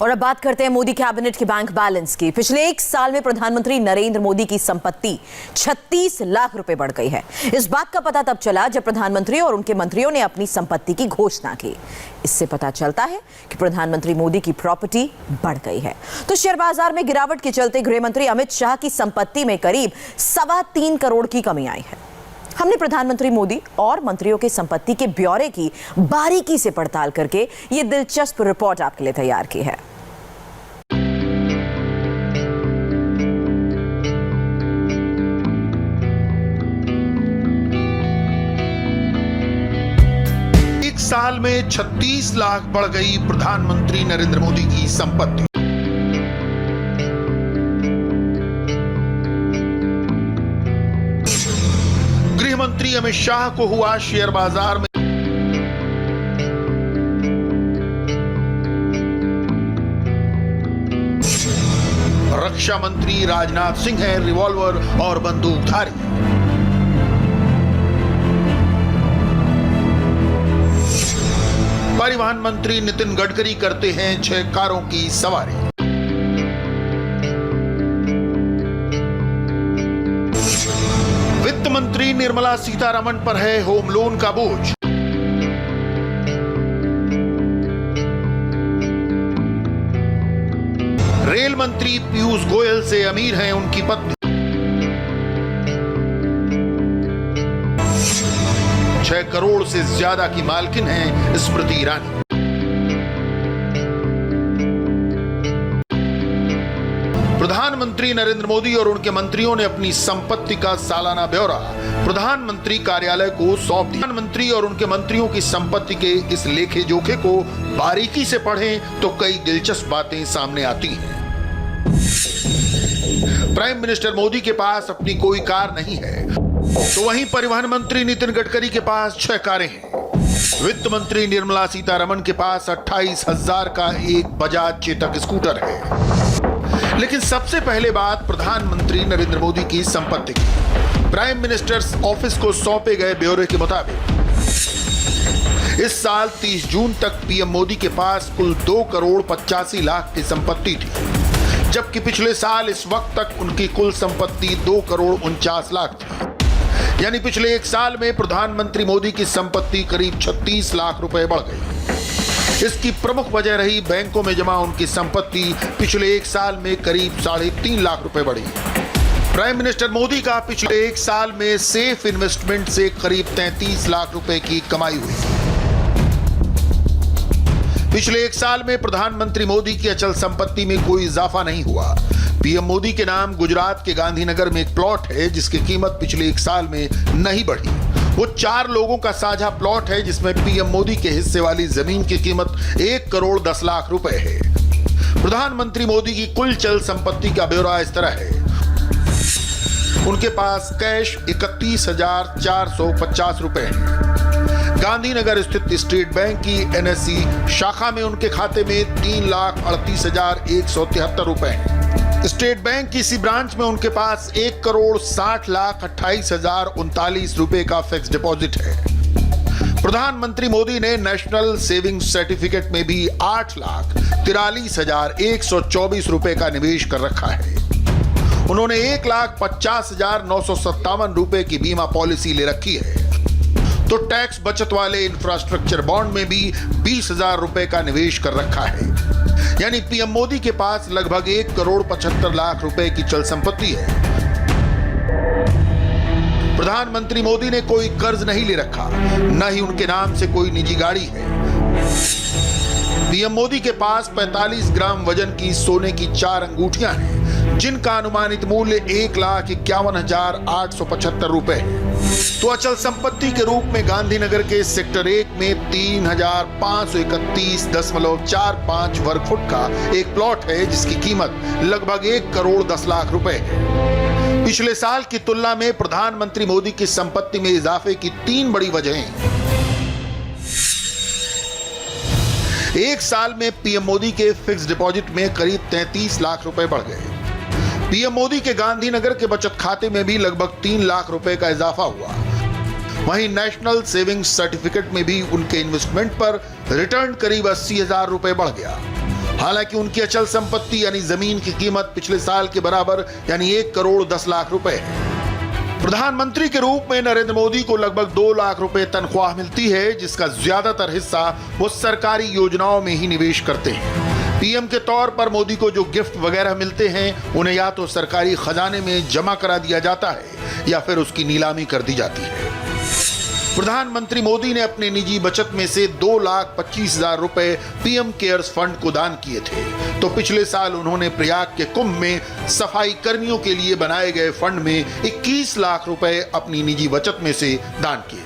और अब बात करते हैं मोदी कैबिनेट के बैंक बैलेंस की। पिछले एक साल में प्रधानमंत्री नरेंद्र मोदी की संपत्ति 36 लाख रुपए बढ़ गई है। इस बात का पता तब चला जब प्रधानमंत्री और उनके मंत्रियों ने अपनी संपत्ति की घोषणा की। इससे पता चलता है कि प्रधानमंत्री मोदी की प्रॉपर्टी बढ़ गई है। तो शेयर बाजार में गिरावट के चलते गृह मंत्री अमित शाह की संपत्ति में करीब 3.25 करोड़ की कमी आई है। हमने प्रधानमंत्री मोदी और मंत्रियों की संपत्ति के ब्यौरे की बारीकी से पड़ताल करके ये दिलचस्प रिपोर्ट आपके लिए तैयार की है। एक साल में 36 लाख बढ़ गई प्रधानमंत्री नरेंद्र मोदी की संपत्ति। गृह मंत्री अमित शाह को हुआ शेयर बाजार में रक्षा मंत्री राजनाथ सिंह हैं रिवॉल्वर और बंदूकधारी। परिवहन मंत्री नितिन गडकरी करते हैं 6 कारों की सवारी। वित्त मंत्री निर्मला सीतारमण पर है होम लोन का बोझ। रेल मंत्री पीयूष गोयल से अमीर हैं उनकी पत्नी। 6 करोड़ से ज्यादा की मालकिन हैं स्मृति ईरानी। प्रधानमंत्री नरेंद्र मोदी और उनके मंत्रियों ने अपनी संपत्ति का सालाना ब्यौरा प्रधानमंत्री कार्यालय को सौंप दिया। प्रधानमंत्री और उनके मंत्रियों की संपत्ति के इस लेखे जोखे को बारीकी से पढ़ें तो कई दिलचस्प बातें सामने आती हैं। प्राइम मिनिस्टर मोदी के पास अपनी कोई कार नहीं है, तो वहीं परिवहन मंत्री नितिन गडकरी के पास 6 कारें हैं। वित्त मंत्री निर्मला सीतारमण के पास 28,000 का एक बजाज चेतक स्कूटर है। लेकिन सबसे पहले बात प्रधानमंत्री नरेंद्र मोदी की संपत्ति की। प्राइम मिनिस्टर्स ऑफिस को सौंपे गए ब्यौरे के मुताबिक इस साल 30 जून तक पीएम मोदी के पास कुल 2 करोड़ 85 लाख की संपत्ति थी, जबकि पिछले साल इस वक्त तक उनकी कुल संपत्ति 2 करोड़ 49 लाख थी। यानी पिछले एक साल में प्रधानमंत्री मोदी की संपत्ति करीब 36 लाख रुपए बढ़ गई। इसकी प्रमुख वजह रही बैंकों में जमा उनकी संपत्ति पिछले एक साल में करीब 3.5 लाख रुपए बढ़ी। प्राइम मिनिस्टर मोदी का पिछले एक साल में सेफ इन्वेस्टमेंट से करीब 33 लाख रुपए की कमाई हुई। पिछले एक साल में प्रधानमंत्री मोदी की अचल संपत्ति में कोई इजाफा नहीं हुआ। पीएम मोदी के नाम गुजरात के गांधीनगर में एक प्लॉट है जिसकी कीमत पिछले एक साल में नहीं बढ़ी। वो 4 लोगों का साझा प्लॉट है जिसमें पीएम मोदी के हिस्से वाली जमीन की कीमत 1 करोड़ 10 लाख रुपए है। प्रधानमंत्री मोदी की कुल चल संपत्ति का ब्यौरा इस तरह है। उनके पास कैश 31,450 रुपए है। गांधीनगर स्थित स्टेट बैंक की एनएसई शाखा में उनके खाते में 3,38,173 रुपए हैं। स्टेट बैंक की इसी ब्रांच में उनके पास 1 करोड़ 60,28,039 रुपए का फिक्स डिपॉजिट है। प्रधानमंत्री मोदी ने नेशनल सेविंग्स सर्टिफिकेट में भी 8,43,124 रुपए का निवेश कर रखा है। उन्होंने 1,50,957 रुपए की बीमा पॉलिसी ले रखी है। तो टैक्स बचत वाले इंफ्रास्ट्रक्चर बॉन्ड में भी 20,000 रुपए का निवेश कर रखा है। यानी पीएम मोदी के पास लगभग 1 करोड़ 75 लाख रुपए की चल संपत्ति है। प्रधानमंत्री मोदी ने कोई कर्ज नहीं ले रखा, न ही उनके नाम से कोई निजी गाड़ी है। पीएम मोदी के पास 45 ग्राम वजन की सोने की 4 अंगूठियां हैं, जिनका अनुमानित मूल्य 1,51,875 रुपए है। तो अचल संपत्ति के रूप में गांधीनगर के सेक्टर 1 में 3,531.45 वर्ग फुट का एक प्लॉट है जिसकी कीमत लगभग 1 करोड़ 10 लाख रुपए है। पिछले साल की तुलना में प्रधानमंत्री मोदी की संपत्ति में इजाफे की 3 बड़ी वजहें। एक साल में पीएम मोदी के फिक्स डिपॉजिट में करीब 33 लाख रुपए बढ़ गए। पीएम मोदी के गांधीनगर के बचत खाते में भी लगभग 3 लाख रुपए का इजाफा हुआ। वहीं नेशनल सेविंग्स सर्टिफिकेट में भी उनके इन्वेस्टमेंट पर रिटर्न करीब 80,000 रुपए बढ़ गया। हालांकि उनकी अचल संपत्ति यानी जमीन की कीमत पिछले साल के बराबर यानी 1 करोड़ 10 लाख रुपए है। प्रधानमंत्री के रूप में नरेंद्र मोदी को लगभग 2 लाख रुपए तनख्वाह मिलती है, जिसका ज्यादातर हिस्सा वो सरकारी योजनाओं में ही निवेश करते हैं। पीएम के तौर पर मोदी को जो गिफ्ट वगैरह मिलते हैं उन्हें या तो सरकारी खजाने में जमा करा दिया जाता है या फिर उसकी नीलामी कर दी जाती है। प्रधानमंत्री मोदी ने अपने निजी बचत में से 2,25,000 रुपए पीएम केयर्स फंड को दान किए थे, तो पिछले साल उन्होंने प्रयाग के कुंभ में सफाई कर्मियों के लिए बनाए गए फंड में 21 लाख रुपए अपनी निजी बचत में से दान किए।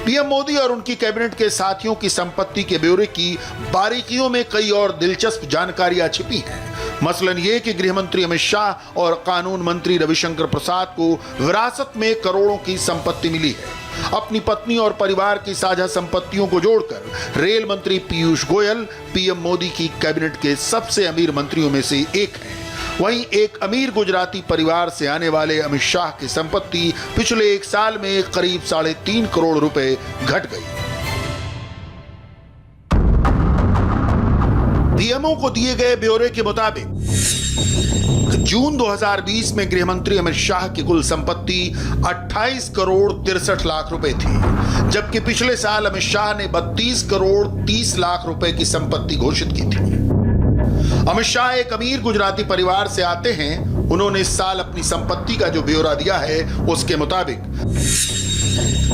पीएम मोदी और उनकी कैबिनेट के साथियों की संपत्ति के ब्यौरे की बारीकियों में कई और दिलचस्प जानकारियां छिपी हैं। मसलन ये कि गृह मंत्री अमित शाह और कानून मंत्री रविशंकर प्रसाद को विरासत में करोड़ों की संपत्ति मिली है। अपनी पत्नी और परिवार की साझा संपत्तियों को जोड़कर रेल मंत्री पीयूष गोयल पीएम मोदी की कैबिनेट के सबसे अमीर मंत्रियों में से एक हैं। वहीं एक अमीर गुजराती परिवार से आने वाले अमित शाह की संपत्ति पिछले 1 साल में करीब 3.5 करोड़ रुपए घट गई। पीएमओ को दिए गए ब्यौरे के मुताबिक जून 2020 में गृह मंत्री अमित शाह की कुल संपत्ति 28 करोड़ 63 लाख रुपए थी, जबकि पिछले साल अमित शाह ने 32 करोड़ 30 लाख रुपए की संपत्ति घोषित की थी। अमित शाह एक अमीर गुजराती परिवार से आते हैं। उन्होंने इस साल अपनी संपत्ति का जो ब्यौरा दिया है उसके मुताबिक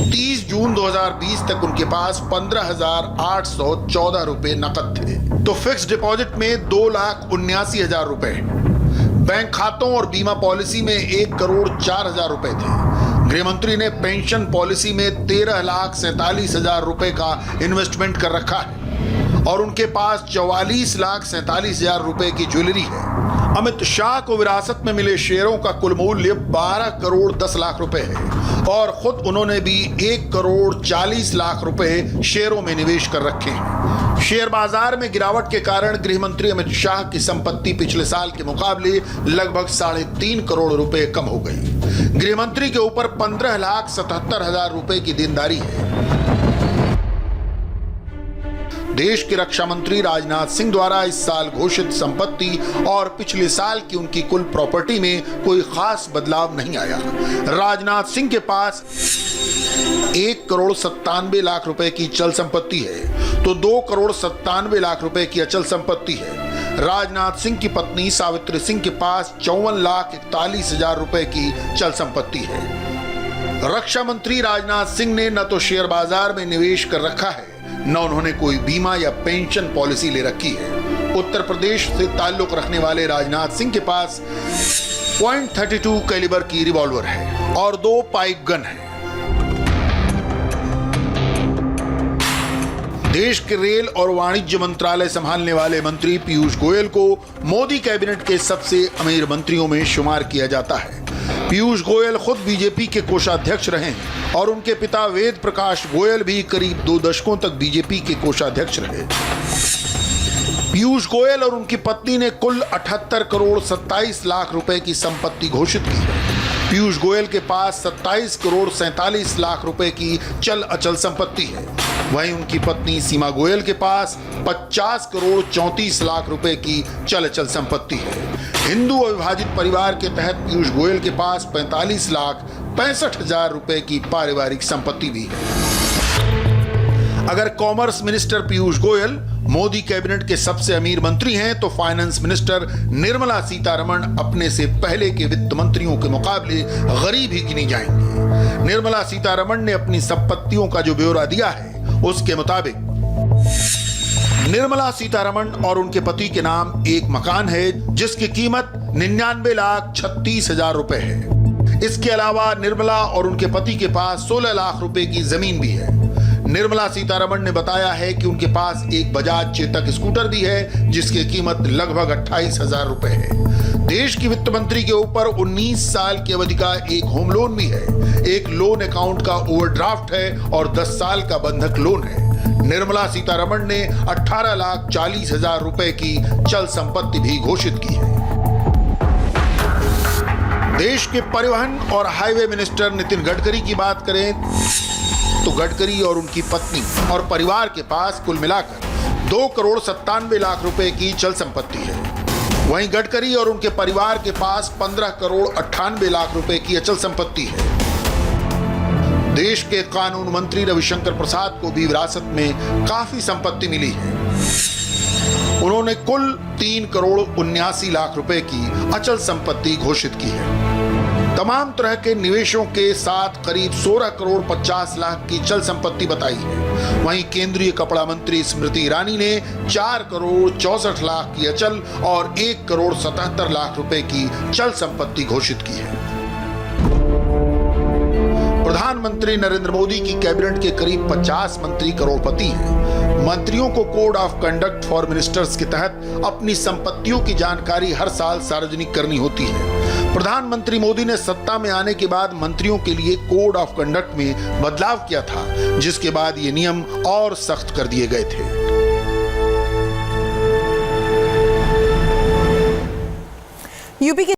30 जून 2020 तक उनके पास 15,814 रुपए नकद थे, तो फिक्स डिपॉजिट में 2,79,000 रुपए, बैंक खातों और बीमा पॉलिसी में 1 करोड़ 4,000 रुपए थे। गृह मंत्री ने पेंशन पॉलिसी में 13,47,000 रुपए का इन्वेस्टमेंट कर रखा है और उनके पास 44,47,000 रुपए की ज्वेलरी है। अमित शाह को विरासत में मिले शेयरों का कुल मूल्य 12 करोड़ 10 लाख रुपए है और खुद उन्होंने भी 1 करोड़ 40 लाख रुपए शेयरों में निवेश कर रखे हैं। शेयर बाजार में गिरावट के कारण गृह मंत्री अमित शाह की संपत्ति पिछले साल के मुकाबले लगभग 3.5 करोड़ रुपए कम हो गई। गृह मंत्री के ऊपर 15,77,000 रुपए की देनदारी है। देश के रक्षा मंत्री राजनाथ सिंह द्वारा इस साल घोषित संपत्ति और पिछले साल की उनकी कुल प्रॉपर्टी में कोई खास बदलाव नहीं आया। राजनाथ सिंह के पास 1 करोड़ 97 लाख रुपए की चल संपत्ति है, तो 2 करोड़ 97 लाख रुपए की अचल संपत्ति है। राजनाथ सिंह की पत्नी सावित्री सिंह के पास 54,41,000 रुपए की चल संपत्ति है। रक्षा मंत्री राजनाथ सिंह ने न तो शेयर बाजार में निवेश कर रखा है, न उन्होंने कोई बीमा या पेंशन पॉलिसी ले रखी है। उत्तर प्रदेश से ताल्लुक रखने वाले राजनाथ सिंह के पास .32 कैलिबर की रिवॉल्वर है और 2 पाइप गन है। देश के रेल और वाणिज्य मंत्रालय संभालने वाले मंत्री पीयूष गोयल को मोदी कैबिनेट के सबसे अमीर मंत्रियों में शुमार किया जाता है। पीयूष गोयल खुद बीजेपी के कोषाध्यक्ष रहे हैं और उनके पिता वेद प्रकाश गोयल भी करीब 2 दशकों तक बीजेपी के कोषाध्यक्ष रहे। पीयूष गोयल और उनकी पत्नी ने कुल 78 करोड़ 27 लाख रुपए की संपत्ति घोषित की है। पीयूष गोयल के पास 27 करोड़ 47 लाख रुपए की चल अचल संपत्ति है। वहीं उनकी पत्नी सीमा गोयल के पास 50 करोड़ 34 लाख रुपए की चल अचल संपत्ति है। हिंदू अविभाजित परिवार के तहत पीयूष गोयल के पास 45,65,000 रुपए की पारिवारिक संपत्ति भी है। अगर commerce minister Piyush Goyal Modi cabinet के सबसे अमीर मंत्री हैं, तो फाइनेंस मिनिस्टर निर्मला सीतारमण अपने से पहले के वित्त मंत्रियों के मुकाबले गरीब ही गिनी जाएंगी। निर्मला सीतारमण ने अपनी संपत्तियों का जो ब्यौरा दिया है उसके मुताबिक निर्मला सीतारमण और उनके पति के नाम एक मकान है जिसकी कीमत 99,36,000 रुपए है। इसके अलावा निर्मला और उनके पति के पास 16 लाख रुपए की जमीन भी है। निर्मला सीतारमण ने बताया है कि उनके पास एक बजाज चेतक स्कूटर भी है जिसकी कीमत लगभग 28,000 रुपए है। देश की वित्त मंत्री के ऊपर 19 साल की अवधि का एक होम लोन भी है, एक लोन अकाउंट का ओवरड्राफ्ट है और 10 साल का बंधक लोन है। निर्मला सीतारमण ने 18,40,000 रुपए की चल संपत्ति भी घोषित की है। देश के परिवहन और हाईवे मिनिस्टर नितिन गडकरी की बात करें तो गडकरी और उनकी पत्नी और परिवार के पास कुल मिलाकर 2,97,00,000 रुपए की चल संपत्ति है। वहीं गडकरी और उनके परिवार के पास 15,98,00,000 रुपए की अचल संपत्ति है। देश के कानून मंत्री रविशंकर प्रसाद को भी विरासत में काफी संपत्ति मिली है। उन्होंने कुल 3,79,00,000 रुपए की अचल संपत्ति घोषित की है। तमाम तरह के निवेशों के साथ करीब 16,50,00,000 की चल संपत्ति बताई है। वहीं केंद्रीय कपड़ा मंत्री स्मृति ईरानी ने 4,64,00,000 की अचल और 1,77,00,000 रुपए की चल संपत्ति घोषित की है। प्रधानमंत्री नरेंद्र मोदी की कैबिनेट के करीब 50 मंत्री करोड़पति हैं। मंत्रियों को code of conduct for ministers के तहत अपनी संपत्तियों की जानकारी हर साल सार्वजनिक करनी होती है। प्रधानमंत्री मोदी ने सत्ता में आने के बाद मंत्रियों के लिए कोड ऑफ कंडक्ट में बदलाव किया था, जिसके बाद ये नियम और सख्त कर दिए गए थे।